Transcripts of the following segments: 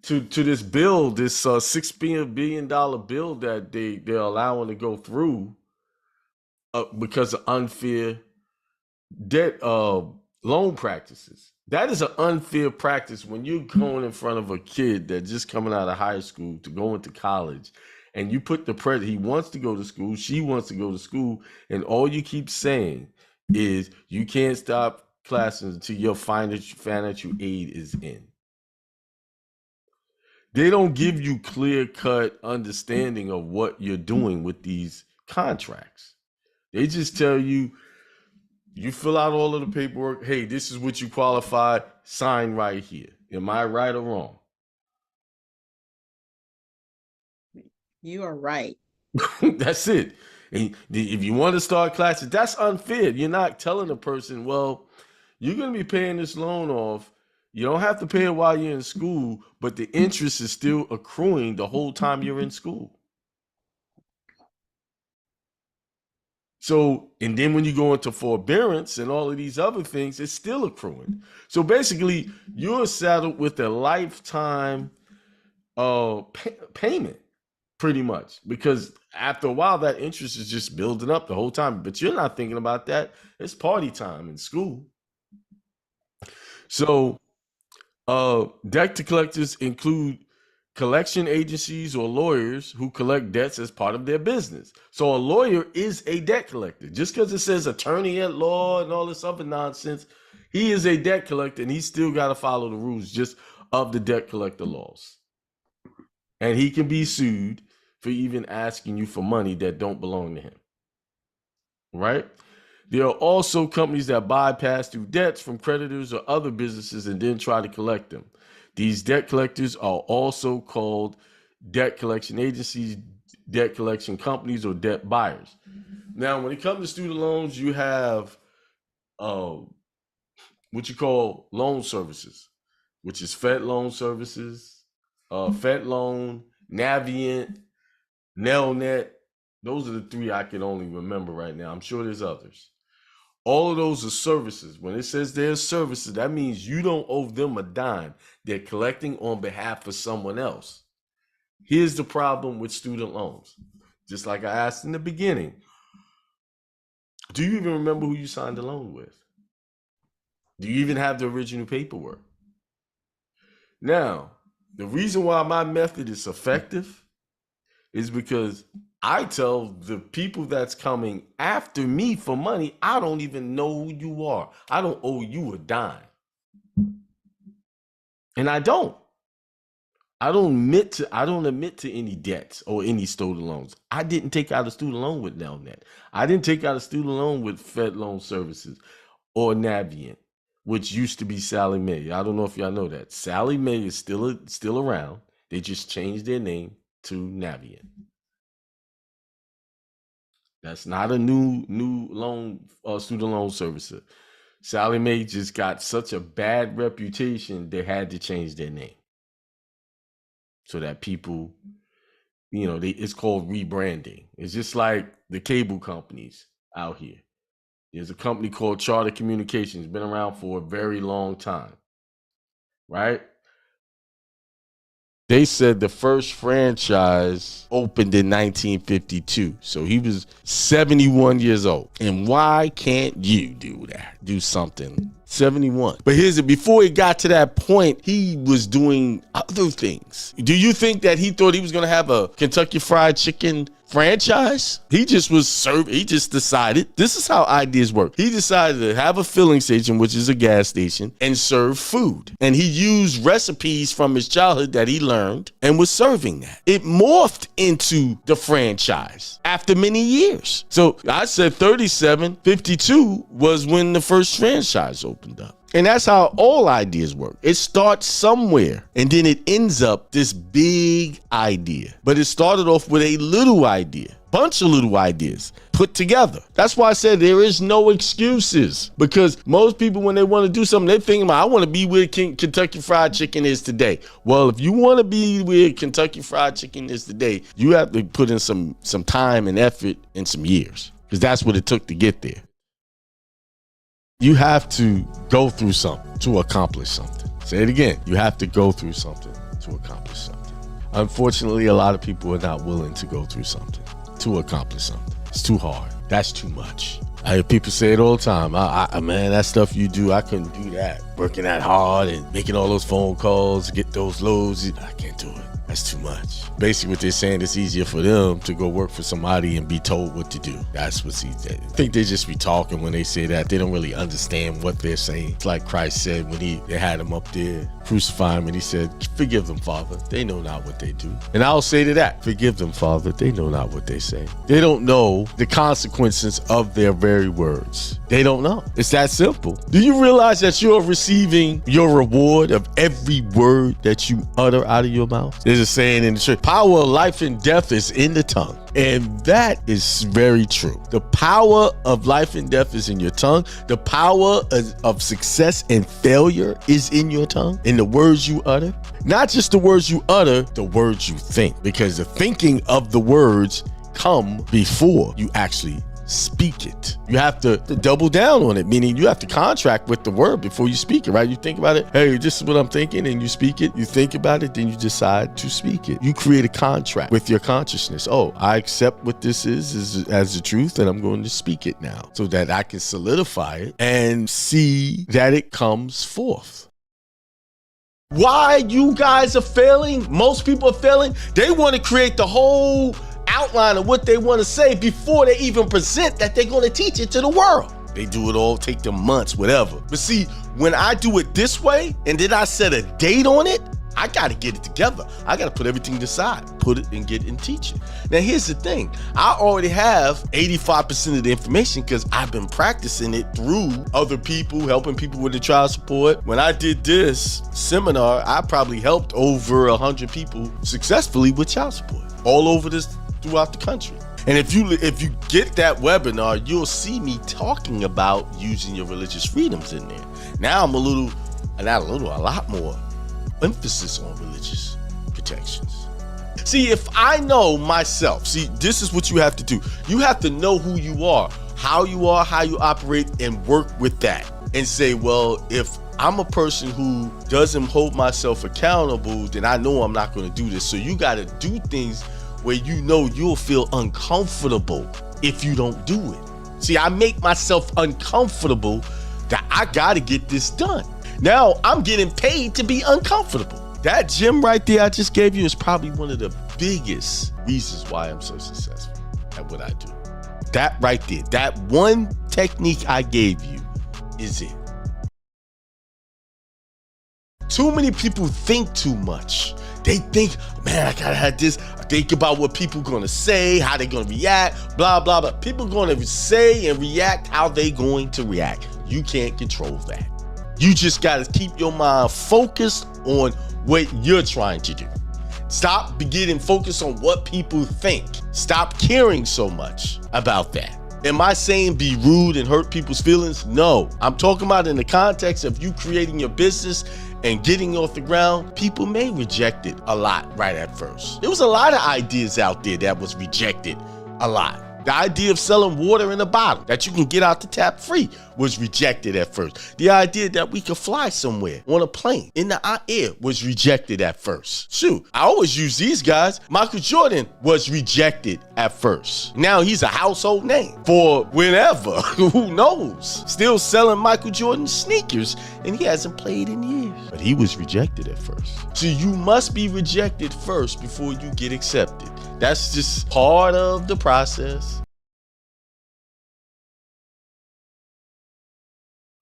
to this bill, this $6 billion bill that they're allowing to go through because of unfair debt loan practices. That is an unfair practice when you're going in front of a kid that just coming out of high school to go into college, and you put the pressure. He wants to go to school, she wants to go to school, and all you keep saying is you can't stop classes until your financial aid is in. They don't give you clear-cut understanding of what you're doing with these contracts. They just tell you, you fill out all of the paperwork. Hey, this is what you qualify. Sign right here. Am I right or wrong? You are right. That's it. And if you want to start classes, that's unfair. You're not telling a person, well, you're going to be paying this loan off. You don't have to pay it while you're in school, but the interest is still accruing the whole time you're in school. So, and then when you go into forbearance and all of these other things, it's still accruing. So basically, you're saddled with a lifetime payment, pretty much, because after a while, that interest is just building up the whole time. But you're not thinking about that. It's party time in school. So, debt collectors include collection agencies or lawyers who collect debts as part of their business. So a lawyer is a debt collector. Just because it says attorney at law and all this other nonsense, he is a debt collector, and he's still got to follow the rules just of the debt collector laws. And he can be sued for even asking you for money that don't belong to him. Right? There are also companies that buy past due debts from creditors or other businesses and then try to collect them. These debt collectors are also called debt collection agencies, debt collection companies, or debt buyers. Now, when it comes to student loans, you have what you call loan services, which is Fed Loan Services, Fed Loan, Navient, Nelnet. Those are the three I can only remember right now. I'm sure there's others. All of those are services. When it says there's services, that means you don't owe them a dime. They're collecting on behalf of someone else. Here's the problem with student loans. Just like I asked in the beginning, do you even remember who you signed the loan with? Do you even have the original paperwork? Now, the reason why my method is effective is because I tell the people that's coming after me for money, I don't even know who you are. I don't owe you a dime. And I don't. I don't admit to any debts or any student loans. I didn't take out a student loan with Nelnet. I didn't take out a student loan with Fed Loan Services or Navient, which used to be Sallie Mae. I don't know if y'all know that. Sallie Mae is still around. They just changed their name to Navient. That's not a new loan student loan servicer. Sallie Mae just got such a bad reputation, they had to change their name so that people, it's called rebranding. It's just like the cable companies out here. There's a company called Charter Communications, been around for a very long time, right? They said the first franchise opened in 1952. So he was 71 years old. And why can't you do that? Do something. 71. But here's it. Before he got to that point, he was doing other things. Do you think that he thought he was going to have a Kentucky Fried Chicken franchise? He just decided, this is how ideas work. He decided to have a filling station, which is a gas station, and serve food. And he used recipes from his childhood that he learned and was serving that. It morphed into the franchise after many years. So I said 52 was when the first franchise opened up. And that's how all ideas work. It starts somewhere and then it ends up this big idea. But it started off with a little idea, bunch of little ideas put together. That's why I said there is no excuses, because most people, when they want to do something, they're thinking about, I want to be where Kentucky Fried Chicken is today. Well, if you want to be where Kentucky Fried Chicken is today, you have to put in some time and effort and some years, because that's what it took to get there. You have to go through something to accomplish something. Say it again. You have to go through something to accomplish something. Unfortunately, a lot of people are not willing to go through something to accomplish something. It's too hard. That's too much. I hear people say it all the time. Man, that stuff you do, I couldn't do that. Working that hard and making all those phone calls, get those loads. I can't do it. That's too much. Basically what they're saying, it's easier for them to go work for somebody and be told what to do. That's what's easy. I think they just be talking when they say that. They don't really understand what they're saying. It's like Christ said when they had him up there, crucify him, and he said, forgive them, Father. They know not what they do. And I'll say to that, forgive them, Father. They know not what they say. They don't know the consequences of their very words. They don't know. It's that simple. Do you realize that you're receiving your reward of every word that you utter out of your mouth? There's a saying in the church, power of life and death is in the tongue. And that is very true. The power of life and death is in your tongue. The power of success and failure is in your tongue, in the words you utter. Not just the words you utter, the words you think, because the thinking of the words come before you actually speak it. You have to double down on it, meaning you have to contract with the word before you speak it, right? You think about it, hey, this is what I'm thinking, and you speak it. You think about it, then you decide to speak it. You create a contract with your consciousness. Oh, I accept what this is as the truth, and I'm going to speak it now so that I can solidify it and see that it comes forth. Why you guys are failing? Most people are failing. They want to create the whole outline of what they want to say before they even present that they're going to teach it to the world. They do it all, take them months, whatever. But see, when I do it this way, and then I set a date on it, I got to get it together. I got to put everything aside, put it and get it and teach it. Now, here's the thing. I already have 85% of the information because I've been practicing it through other people, helping people with the child support. When I did this seminar, I probably helped over 100 people successfully with child support all over throughout the country. And if you get that webinar, you'll see me talking about using your religious freedoms in there. Now I'm a lot more emphasis on religious protections. See, if I know myself, this is what you have to do. You have to know who you are, how you operate, and work with that. And say, well, if I'm a person who doesn't hold myself accountable, then I know I'm not going to do this. So you got to do things where you know you'll feel uncomfortable if you don't do it. See, I make myself uncomfortable that I got to get this done. Now I'm getting paid to be uncomfortable. That gym right there I just gave you is probably one of the biggest reasons why I'm so successful at what I do. That right there, that one technique I gave you is it. Too many people think too much. They think, man, I gotta have this. I think about what people gonna say, how they gonna react, blah, blah, blah. People gonna say and react how they going to react. You can't control that. You just gotta keep your mind focused on what you're trying to do. Stop getting focused on what people think. Stop caring so much about that. Am I saying be rude and hurt people's feelings? No, I'm talking about in the context of you creating your business and getting off the ground. People may reject it a lot right at first. There was a lot of ideas out there that was rejected a lot. The idea of selling water in a bottle that you can get out the tap free was rejected at first. The idea that we could fly somewhere on a plane in the air was rejected at first. Shoot, I always use these guys. Michael Jordan was rejected at first. Now he's a household name for whenever. Who knows? Still selling Michael Jordan sneakers, and he hasn't played in years. But he was rejected at first. So you must be rejected first before you get accepted. That's just part of the process.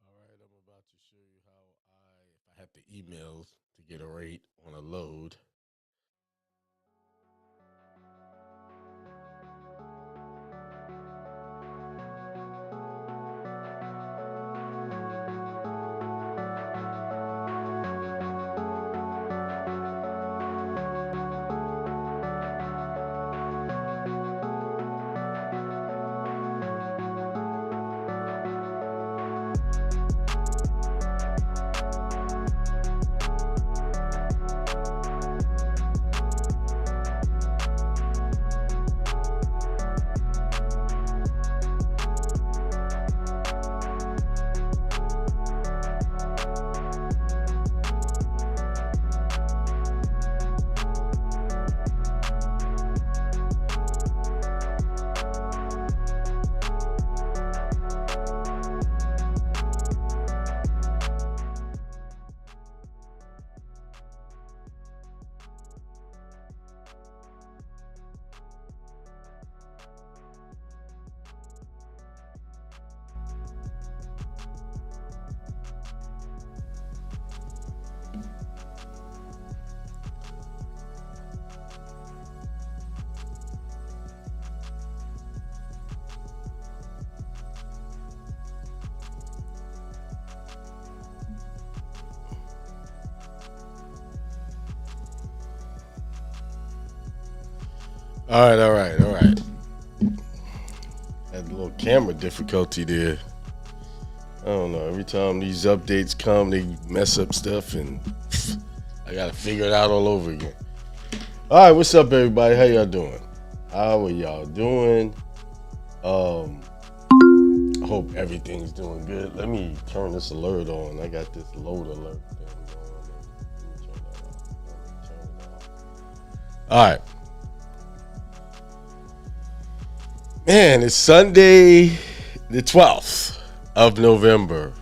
All right, I'm about to show you how if I have to email to get a rate on a load. All right. Had a little camera difficulty there. I don't know. Every time these updates come, they mess up stuff, and I gotta figure it out all over again. All right, what's up, everybody? How y'all doing? How are y'all doing? I hope everything's doing good. Let me turn this alert on. I got this load alert thing going. Let me turn that off. Let me turn it off. All right. Man, it's Sunday, the 12th of November.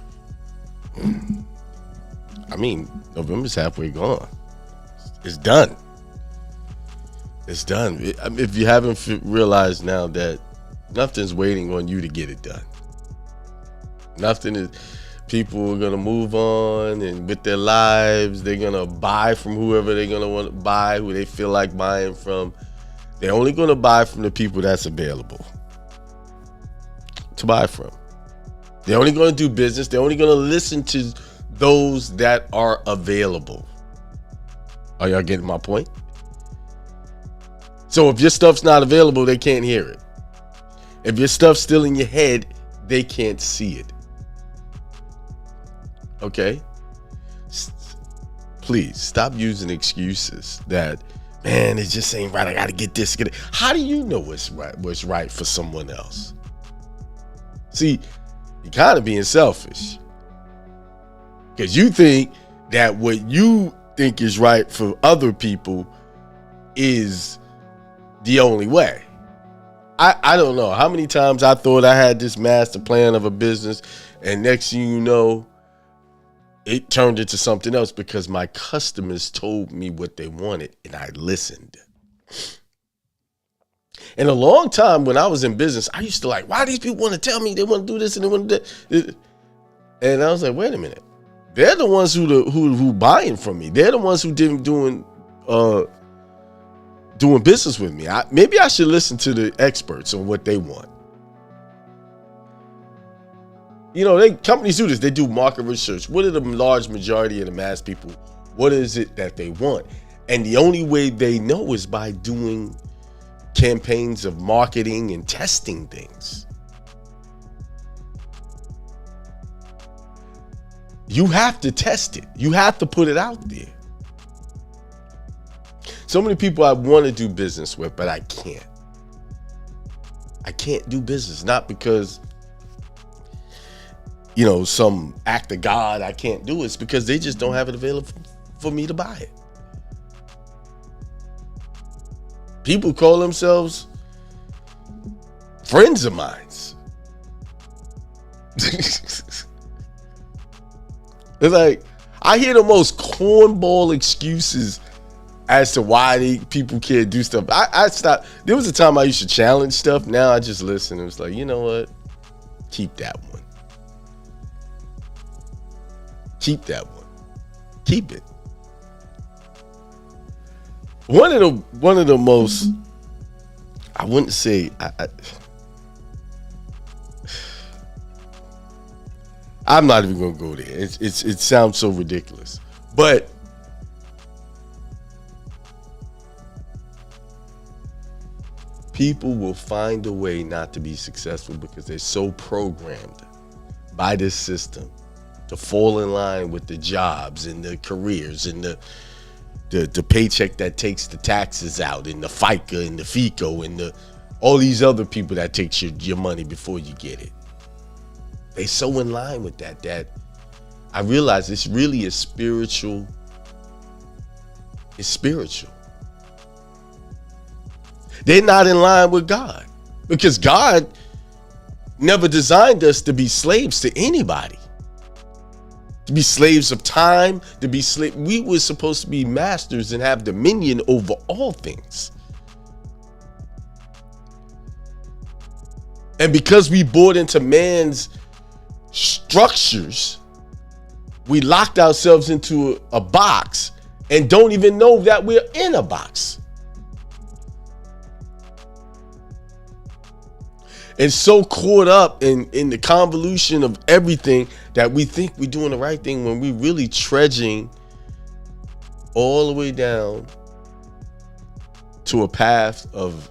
I mean, November's halfway gone. It's done. It's done. If you haven't realized now that nothing's waiting on you to get it done. Nothing is. People are gonna move on and with their lives, they're gonna buy from whoever they're gonna want to buy, who they feel like buying from. They're only gonna buy from the people that's available to buy from. They're only gonna do business. They're only gonna listen to those that are available. Are y'all getting my point? So if your stuff's not available, they can't hear it. If your stuff's still in your head, they can't see it. Okay? Please stop using excuses that, man, it just ain't right. I got to get this. Get it. How do you know what's right for someone else? See, you're kind of being selfish because you think that what you think is right for other people is the only way. I don't know how many times I thought I had this master plan of a business, and next thing you know, it turned into something else because my customers told me what they wanted and I listened. And a long time when I was in business, I used to like, why these people want to tell me they want to do this and they want to do that? And I was like, wait a minute. They're the ones who buying from me. They're the ones who didn't doing business with me. Maybe I should listen to the experts on what they want. You know, companies do this. They do market research. What are the large majority of the mass people? What is it that they want? And the only way they know is by doing campaigns of marketing and testing things. You have to test it. You have to put it out there. So many people I want to do business with, but I can't. I can't do business, not because, you know, some act of God I can't do it. It's because they just don't have it available for me to buy it. People call themselves friends of mine. It's like, I hear the most cornball excuses as to why people can't do stuff. I stopped. There was a time I used to challenge stuff. Now I just listen. It was like, you know what? Keep that one. Keep that one. Keep it. One of the most, I wouldn't say, I'm not even gonna go there. It sounds so ridiculous, but people will find a way not to be successful because they're so programmed by this system to fall in line with the jobs and the careers and the paycheck that takes the taxes out and the FICA and the FICO and all these other people that takes your money before you get it. They so in line with that I realize it's really spiritual. It's spiritual. They're not in line with God because God never designed us to be slaves to anybody. To be slaves of time, to be we were supposed to be masters and have dominion over all things. And because we bought into man's structures, we locked ourselves into a box and don't even know that we're in a box. And so caught up in the convolution of everything that we think we're doing the right thing when we really trudging all the way down to a path of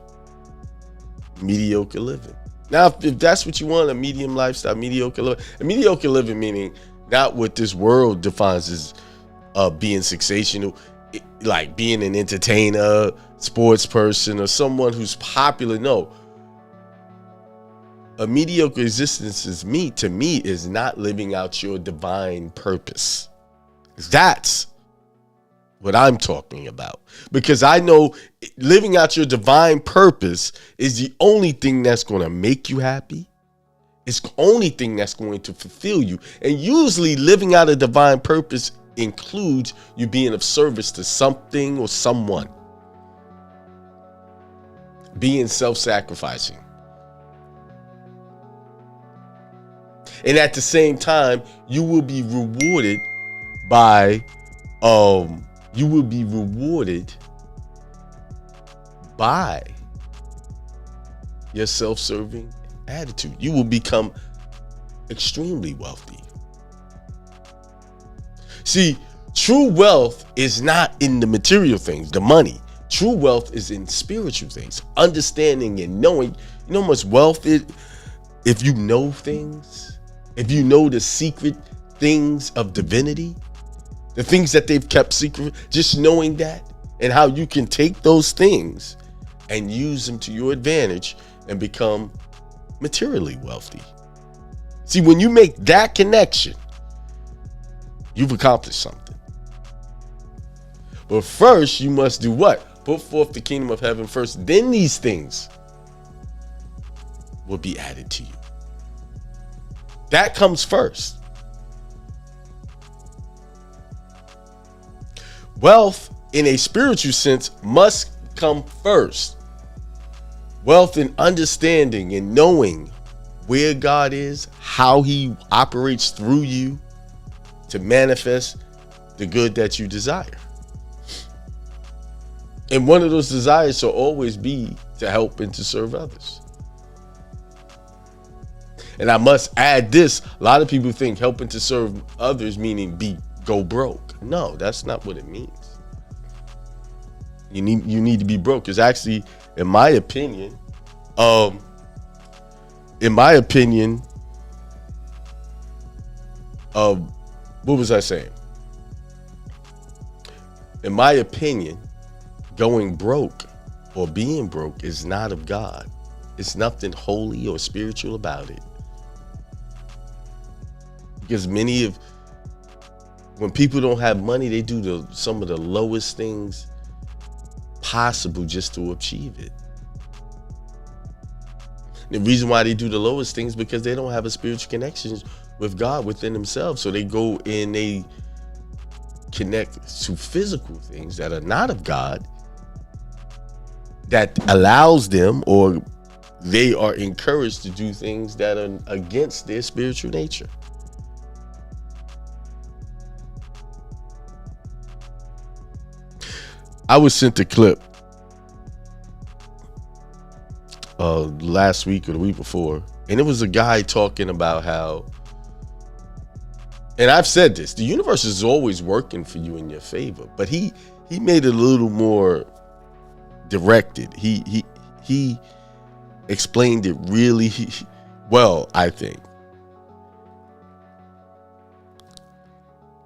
mediocre living. Now, if that's what you want, a medium lifestyle, mediocre living, a mediocre living meaning not what this world defines as being sensational, like being an entertainer, sports person, or someone who's popular. No. A mediocre existence to me is not living out your divine purpose. That's what I'm talking about. Because I know living out your divine purpose is the only thing that's going to make you happy. It's the only thing that's going to fulfill you. And usually living out a divine purpose includes you being of service to something or someone. Being self-sacrificing. And at the same time, you will be rewarded by your self-serving attitude. You will become extremely wealthy. See, true wealth is not in the material things, the money. True wealth is in spiritual things, understanding and knowing. You know how much wealth is if you know things, if you know the secret things of divinity, the things that they've kept secret, just knowing that and how you can take those things and use them to your advantage and become materially wealthy. See, when you make that connection, you've accomplished something. But first, you must do what? Put forth the kingdom of heaven first. Then these things will be added to you. That comes first. Wealth, in a spiritual sense, must come first. Wealth in understanding and knowing where God is, how he operates through you to manifest the good that you desire. And one of those desires shall always be to help and to serve others. And I must add this, a lot of people think helping to serve others meaning go broke. No, that's not what it means. You need to be broke. It's actually, in my opinion, what was I saying? In my opinion, going broke or being broke is not of God. It's nothing holy or spiritual about it. Because when people don't have money, they do some of the lowest things possible just to achieve it. The reason why they do the lowest things because they don't have a spiritual connection with God within themselves. So they go and they connect to physical things that are not of God, that allows them, or they are encouraged to do things that are against their spiritual nature. I was sent a clip last week or the week before, and it was a guy talking about how, and I've said this, the universe is always working for you in your favor, but he made it a little more directed. He explained it really well, I think.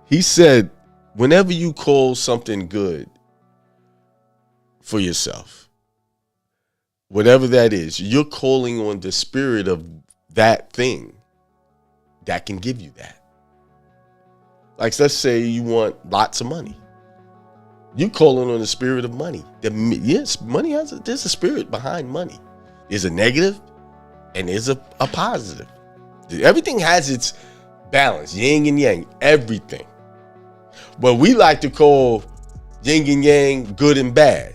He said, whenever you call something good for yourself, whatever that is, you're calling on the spirit of that thing that can give you that. Like, let's say you want lots of money. You calling on the spirit of money. Yes, money there's a spirit behind money. There's a negative and there's a positive. Everything has its balance, yin and yang, everything. But we like to call yin and yang good and bad,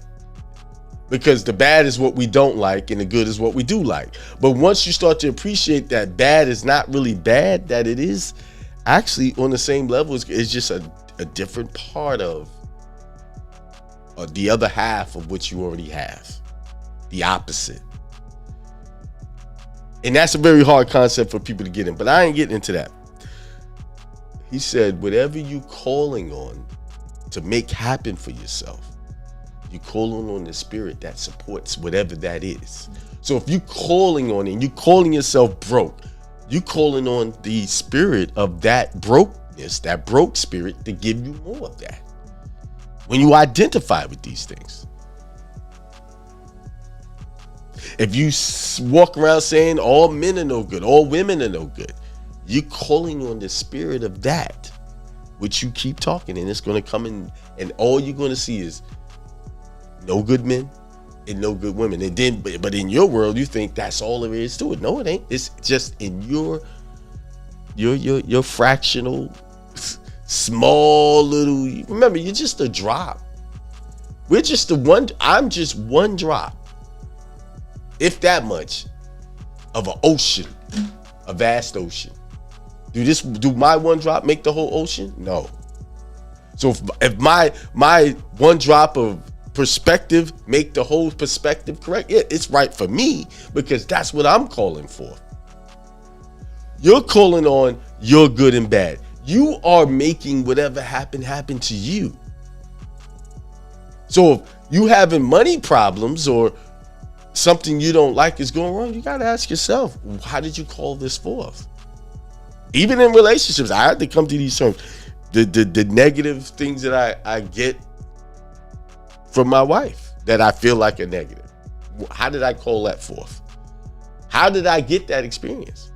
because the bad is what we don't like and the good is what we do like. But once you start to appreciate that bad is not really bad, that it is actually on the same level, it's just a different part of the other half of what you already have, the opposite. And that's a very hard concept for people to get in, but I ain't getting into that. He said, whatever you calling on to make happen for yourself, You're calling on the spirit that supports whatever that is. So if you're calling on it and you're calling yourself broke, you're calling on the spirit of that brokenness, that broke spirit, to give you more of that. When you identify with these things. If you walk around saying all men are no good, all women are no good, you're calling on the spirit of that, which you keep talking, and it's going to come in, and all you're going to see is no good men and no good women. And then, but in your world, you think that's all there is to it. No, it ain't. It's just in your fractional, small little. Remember, you're just a drop. We're just the one. I'm just one drop, if that much, of an ocean, a vast ocean. Do my one drop make the whole ocean? No. So if my one drop of perspective make the whole perspective correct, yeah, it's right for me, because that's what I'm calling for. You're calling on your good and bad. You are making whatever happen to you. So if you having money problems or something you don't like is going wrong, you got to ask yourself, how did you call this forth? Even in relationships, I had to come to these terms. The negative things that I get from my wife that I feel like are negative. How did I call that forth? How did I get that experience?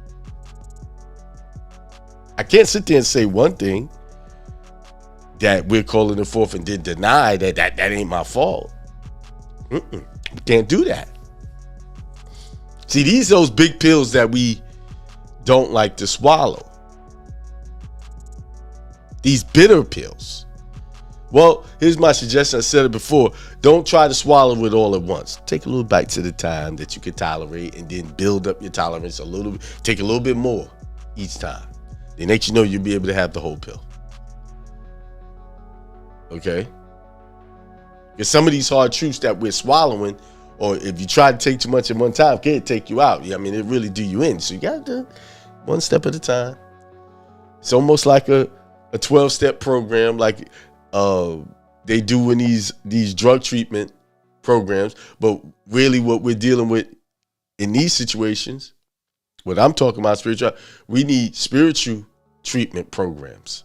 I can't sit there and say one thing that we're calling it forth and then deny that ain't my fault. We can't do that. See, these those big pills that we don't like to swallow. These bitter pills. Well, here's my suggestion. I said it before. Don't try to swallow it all at once. Take a little bites at a time that you can tolerate, and then build up your tolerance a little. Take a little bit more each time. Then next you know, you'll be able to have the whole pill. Okay? Because some of these hard truths that we're swallowing, or if you try to take too much at one time, can take you out. I mean, it really do you in. So you got to do one step at a time. It's almost like a 12-step program, like they do in these drug treatment programs. But really what we're dealing with in these situations, what I'm talking about spiritual, we need spiritual treatment programs.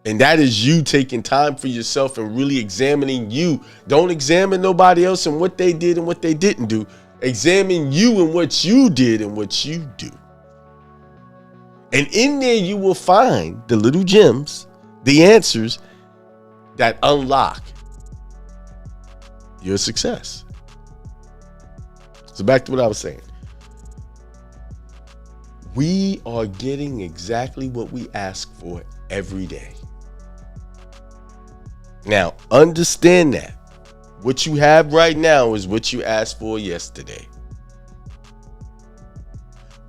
And that is you taking time for yourself and really examining you. Don't examine nobody else and what they did and what they didn't do. Examine you and what you did and what you do. And in there you will find the little gems, the answers that unlock your success. So back to what I was saying. We are getting exactly what we ask for every day. Now, understand that what you have right now is what you asked for yesterday.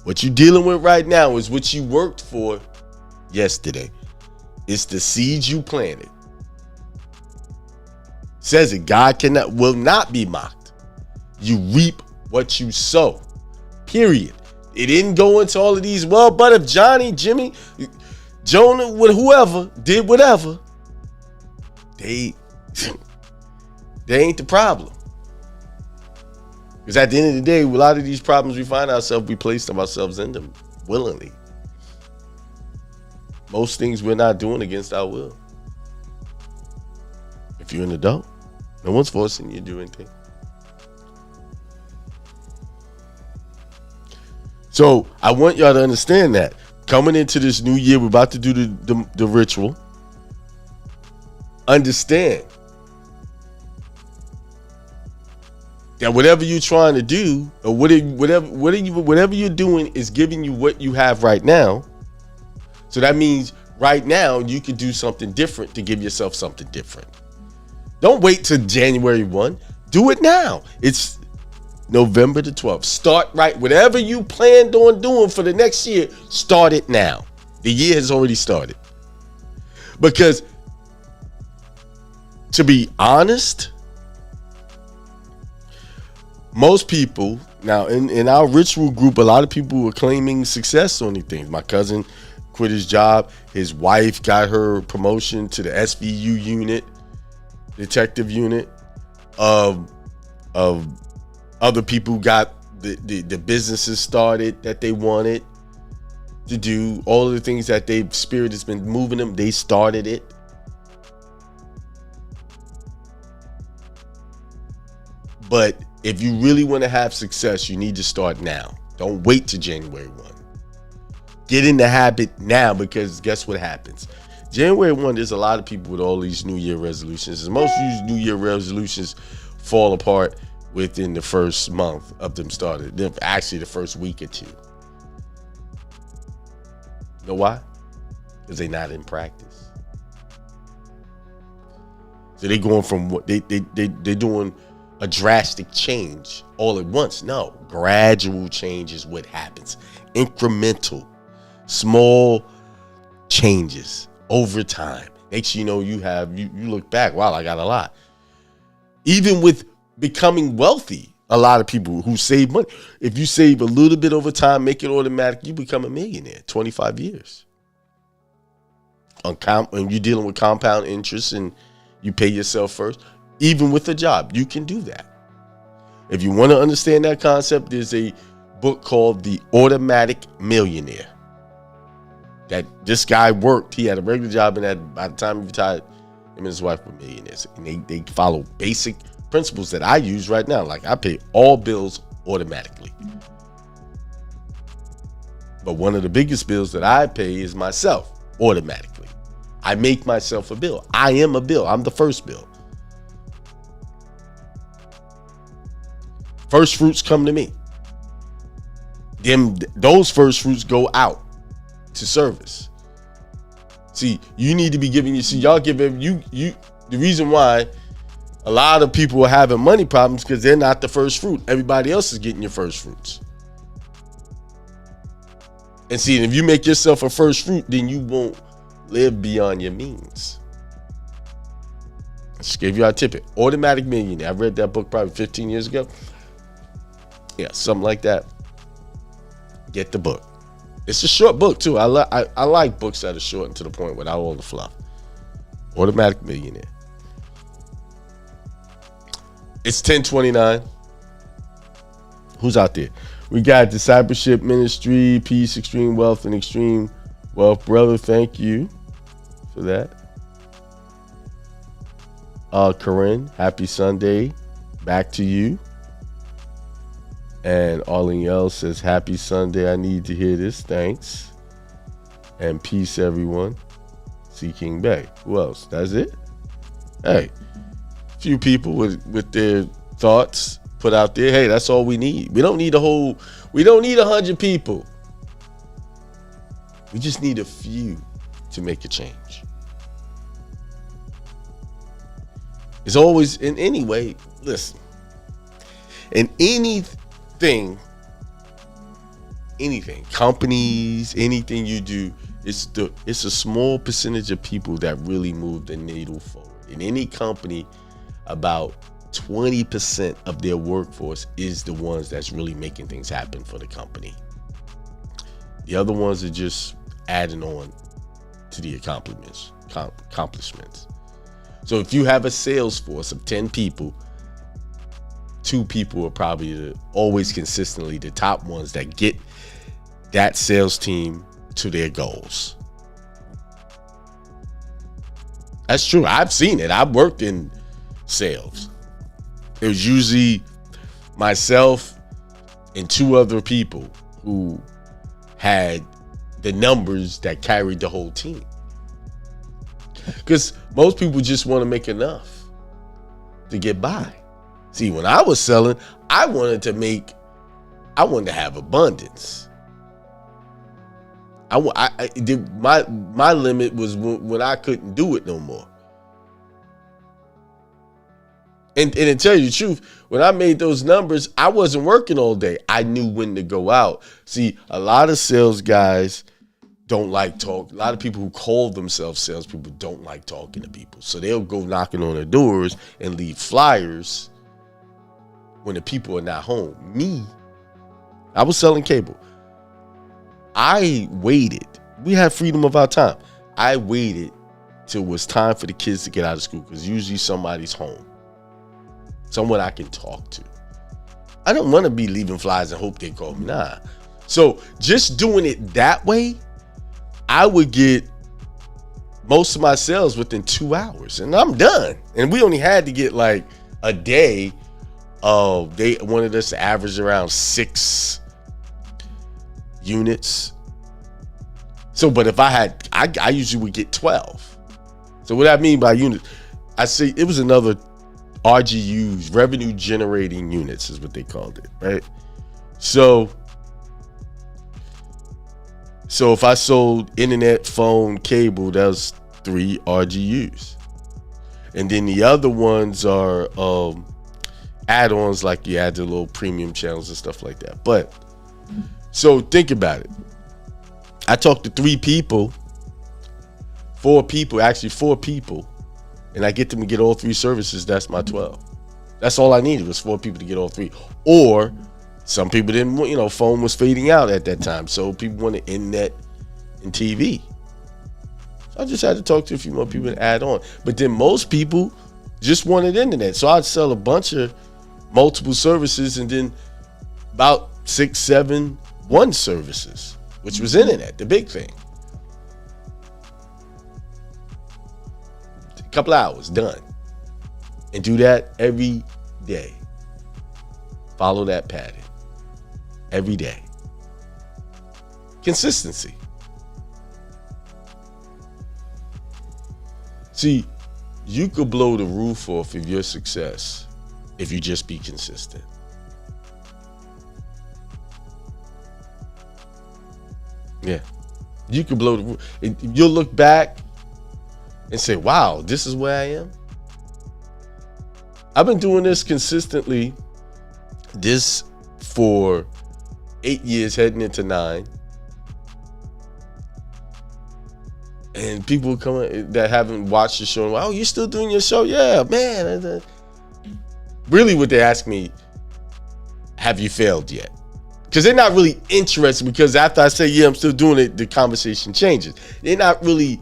What you're dealing with right now is what you worked for yesterday. It's the seeds you planted. Says it, God will not be mocked. You reap what you sow. Period. It didn't go into all of these, well, but if Johnny, Jimmy, Jonah, whoever did whatever, they ain't the problem. Because at the end of the day, a lot of these problems we find ourselves, we place ourselves in them willingly. Most things we're not doing against our will. If you're an adult, no one's forcing you to do anything. So I want y'all to understand that coming into this new year, we're about to do the ritual. Understand that whatever you're trying to do, or whatever you're doing is giving you what you have right now. So that means right now you can do something different to give yourself something different. Don't wait till January 1. Do it now. It's November the 12th. Start right. Whatever you planned on doing for the next year, start it now. The year has already started. Because to be honest, most people, now in our ritual group, a lot of people were claiming success on these things. My cousin quit his job. His wife got her promotion to the SVU unit, detective unit. of other people who got the businesses started that they wanted to do. All of the things that Spirit has been moving them, they started it. But if you really want to have success, you need to start now. Don't wait till January 1. Get in the habit now, because guess what happens? January 1, there's a lot of people with all these New Year resolutions. And most of these New Year resolutions fall apart within the first month of them started. Actually, the first week or two. You know why? Because they're not in practice. So they're going from what they're doing a drastic change all at once. No, gradual change is what happens. Incremental, small changes over time. Next you know, you look back, wow, I got a lot. Even with becoming wealthy, a lot of people who save money, if you save a little bit over time, make it automatic, you become a millionaire. 25 years. When you're dealing with compound interest and you pay yourself first, even with a job, you can do that. If you want to understand that concept, there's a book called The Automatic Millionaire. That this guy worked, he had a regular job, and that by the time he retired, him and his wife were millionaires. And they follow basic principles that I use right now. Like, I pay all bills automatically. But one of the biggest bills that I pay is myself automatically. I make myself a bill. I am a bill. I'm the first bill. First fruits come to me. Those first fruits go out to service. See, you need to be giving y'all give you the reason why a lot of people are having money problems, because they're not the first fruit. Everybody else is getting your first fruits. And see, if you make yourself a first fruit, then you won't live beyond your means. I just gave you our tip. Automatic Millionaire. I read that book probably 15 years ago. Yeah, something like that. Get the book. It's a short book too. I like books that are short and to the point without all the fluff. Automatic Millionaire. It's 10:29. Who's out there? We got Discipleship Ministry, Peace, Extreme Wealth, and Extreme Wealth. Brother, thank you for that. Corinne, happy Sunday. Back to you. And Arlene L says, happy Sunday. I need to hear this. Thanks. And peace, everyone. See King Bay. Who else? That's it? Hey, few people with their thoughts put out there. Hey, that's all we need. We don't need 100 people. We just need a few to make a change. It's always, in any way, listen, in anything, companies, anything you do, it's a small percentage of people that really move the needle forward. In any company, about 20% of their workforce is the ones that's really making things happen for the company. The other ones are just adding on to the accomplishments. So if you have a sales force of 10 people, 2 people are probably always consistently the top ones that get that sales team to their goals. That's true. I've seen it. I've worked in sales. It was usually myself and 2 other people who had the numbers that carried the whole team. Because most people just want to make enough to get by. See, when I was selling, I wanted to have abundance. My limit was when I couldn't do it no more. And to tell you the truth, when I made those numbers, I wasn't working all day. I knew when to go out. See, a lot of sales guys don't like talk. A lot of people who call themselves salespeople don't like talking to people. So they'll go knocking on their doors and leave flyers when the people are not home. Me, I was selling cable. I waited. We had freedom of our time. I waited till it was time for the kids to get out of school, because usually somebody's home. someone I can talk to. I don't want to be leaving flyers and hope they call me. Nah. So just doing it that way, I would get most of my sales within 2 hours and I'm done. And we only had to get like a day. They wanted us to average around 6 units. So, but if I usually would get 12. So what I mean by unit, I say it was another RGUs, revenue generating units is what they called it, right? So if I sold internet, phone, cable, that was 3 RGUs. And then the other ones are add-ons, like you add the little premium channels and stuff like that. But so think about it. I talked to 4 people, and I get them to get all 3 services. That's my 12. That's all I needed was 4 people to get all 3. Or some people didn't want, phone was fading out at that time. So people wanted internet and TV. So I just had to talk to a few more people and add on. But then most people just wanted internet. So I'd sell a bunch of multiple services and then about 6, 7 one services, which was internet, the big thing. A couple hours, done. And do that every day. Follow that pattern. Every day. Consistency. See, you could blow the roof off of your success if you just be consistent. Yeah. You could blow the roof. You'll look back and say, wow, this is where I am. I've been doing this consistently, this for 8 years, heading into 9. And people come that haven't watched the show, oh, you're still doing your show? Yeah, man. Really what they ask me, have you failed yet? Because they're not really interested, because after I say, yeah, I'm still doing it, the conversation changes. They're not really,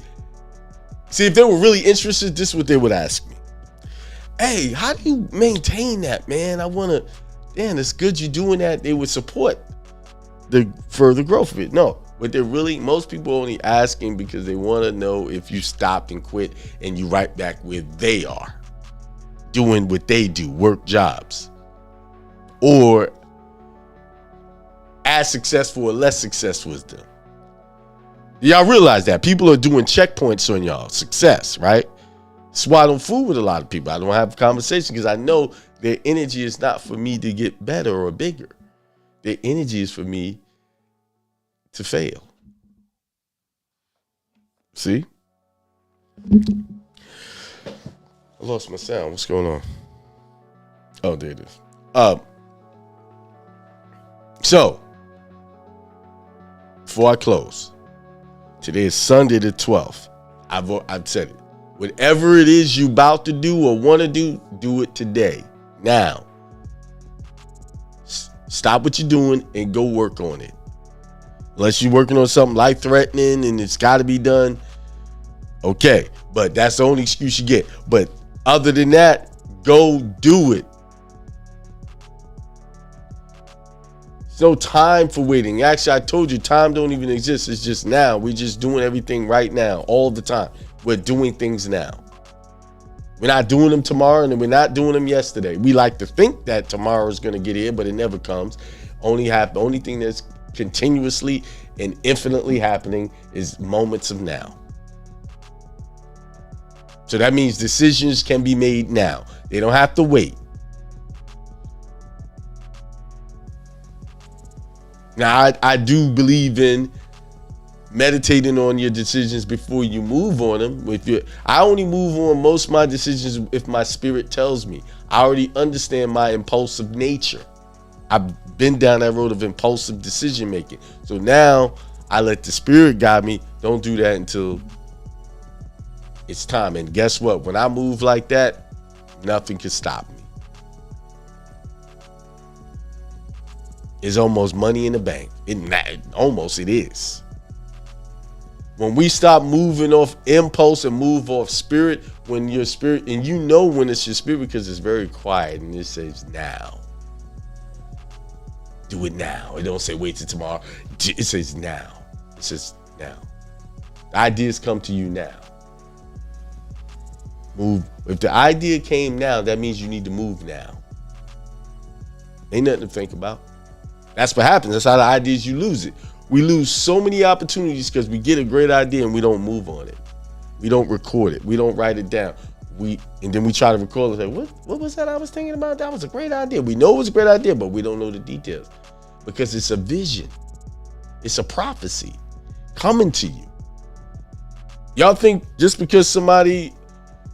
see, if they were really interested, this is what they would ask me. Hey, how do you maintain that, man? I want to, damn, it's good you're doing that. They would support the further growth of it. No, but they're really, most people are only asking because they want to know if you stopped and quit and you right back where they are, doing what they do, work jobs, or as successful or less successful as them. Y'all realize that people are doing checkpoints on y'all success, right? That's why I don't fool with a lot of people. I don't have a conversation because I know their energy is not for me to get better or bigger. Their energy is for me to fail. See? I lost my sound. What's going on? Oh, there it is. So, before I close, today is Sunday the 12th. I've said it. Whatever it is you about to do or want to do it today, now. Stop what you're doing and go work on it. Unless you're working on something life-threatening and it's got to be done, okay. But that's the only excuse you get. But other than that, go do it. There's no time for waiting. Actually, I told you, time don't even exist. It's just now. We're just doing everything right now, all the time. We're doing things now. We're not doing them tomorrow, and we're not doing them yesterday. We like to think that tomorrow is going to get here, but it never comes. The only thing that's continuously and infinitely happening is moments of now. So that means decisions can be made now. They don't have to wait. Now, I do believe in meditating on your decisions before you move on them. I only move on most of my decisions if my spirit tells me. I already understand my impulsive nature. I've been down that road of impulsive decision making. So now I let the spirit guide me. Don't do that until it's time. And guess what? When I move like that, nothing can stop me. It's almost money in the bank. It is. When we stop moving off impulse and move off spirit, when your spirit, and you know when it's your spirit because it's very quiet and it says now. Do it now. It don't say wait till tomorrow. It says now. It says now. Ideas come to you now. Move. If the idea came now, that means you need to move now. Ain't nothing to think about. That's what happens. That's how the ideas, you lose it. We lose so many opportunities because we get a great idea and we don't move on it. We don't record it. We don't write it down. And then we try to record it. Like, what was that I was thinking about? That was a great idea. We know it was a great idea, but we don't know the details because it's a vision. It's a prophecy coming to you. Y'all think just because somebody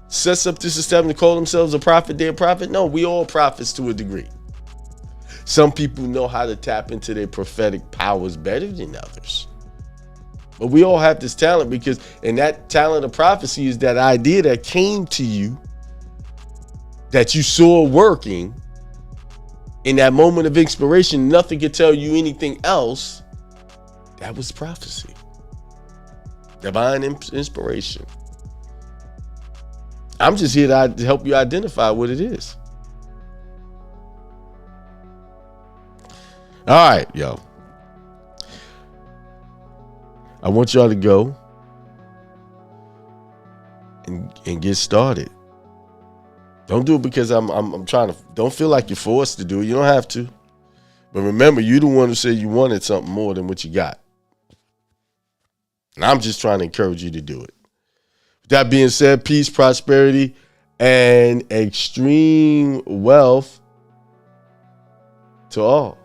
sets up this system to call themselves a prophet, they're a prophet? No, we all prophets to a degree. Some people know how to tap into their prophetic powers better than others. But we all have this talent because, and that talent of prophecy is that idea that came to you, that you saw working in that moment of inspiration. Nothing could tell you anything else. That was prophecy. Divine inspiration. I'm just here to help you identify what it is. All right, yo. I want y'all to go and get started. Don't do it because I'm trying to. Don't feel like you're forced to do it. You don't have to. But remember, you're the one who said you wanted something more than what you got. And I'm just trying to encourage you to do it. With that being said, peace, prosperity, and extreme wealth to all.